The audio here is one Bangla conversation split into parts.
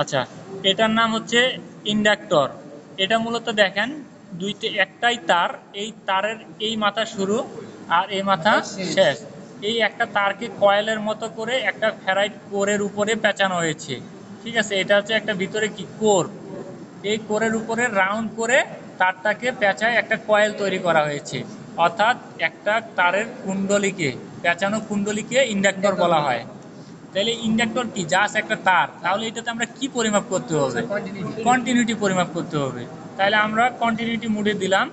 আচ্ছা, এটার নাম হচ্ছে ইন্ডাক্টর। এটা মূলত দেখেন একটাই তার, এই তারের এই মাথা শুরু আর এই মাথা শেষ। এই একটা তারকে কয়েলের মতো করে একটা ফেরাইট কোরের উপরে পেঁচানো হয়েছে। ঠিক আছে, এটা হচ্ছে একটা ভিতরে কি কোর, এই কোরের উপরে রাউন্ড করে তারটাকে পেঁচায় একটা কয়েল তৈরি করা হয়েছে। অর্থাৎ একটা তারের কুণ্ডলীকে, পেঁচানো কুণ্ডলীকে ইন্ডাক্টর বলা হয়। তাহলে ইন্ডাক্টর কি? জাস্ট একটা তার। তাহলে এটাতে আমরা কি পরিমাপ করতে হবে? কন্টিনিউটি পরিমাপ করতে হবে। তাহলে আমরা কন্টিনিউটি মুডে দিলাম।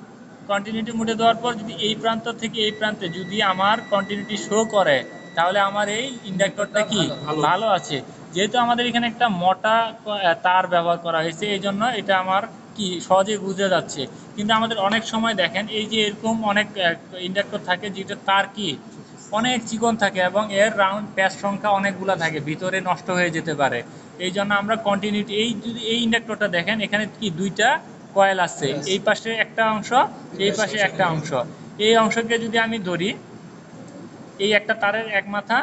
কন্টিনিউটি মুডে দেওয়ার পর যদি এই প্রান্ত থেকে এই প্রান্তে যদি আমার কন্টিনিউটি শো করে, তাহলে আমার এই ইন্ডাক্টরটা কি ভালো আছে। যেহেতু আমাদের এখানে একটা মোটা তার ব্যবহার করা হয়েছে, এই জন্য এটা আমার কি সহজে বুঝে যাচ্ছে। কিন্তু আমাদের অনেক সময় দেখেন এই যে এরকম অনেক ইন্ডাক্টর থাকে যেটা তার কি অনেক চিকন থাকে এবং এর রাউন্ড প্যাচ সংখ্যা অনেকগুলো থাকে, ভিতরে নষ্ট হয়ে যেতে পারে। এই জন্য আমরা কন্টিনিউটি, এই যদি এই ইন্ডাক্টরটা দেখেন এখানে কি দুইটা কয়েল আছে, এই পাশে একটা অংশ, এই পাশে একটা অংশ। এই অংশকে যদি আমি ধরি, এই একটা তারের এক মাথা,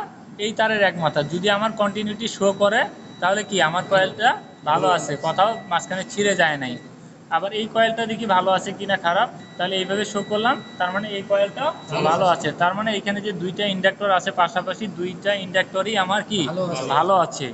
এই তারের এক মাথা যদি আমার কন্টিনিউটি শো করে, তাহলে কি আমার কয়েলটা ভালো আছে, কোথাও মাঝখানে ছিঁড়ে যায় নাই। আবার এই কয়েলটা দেখি ভালো আছে কিনা খারাপ, তাহলে এইভাবে শো করলাম, তার মানে এই কয়েলটাও ভালো আছে। তার মানে এখানে যে দুইটা ইন্ডাক্টর আছে পাশাপাশি, দুইটা ইন্ডাক্টরই আমার কি ভালো আছে।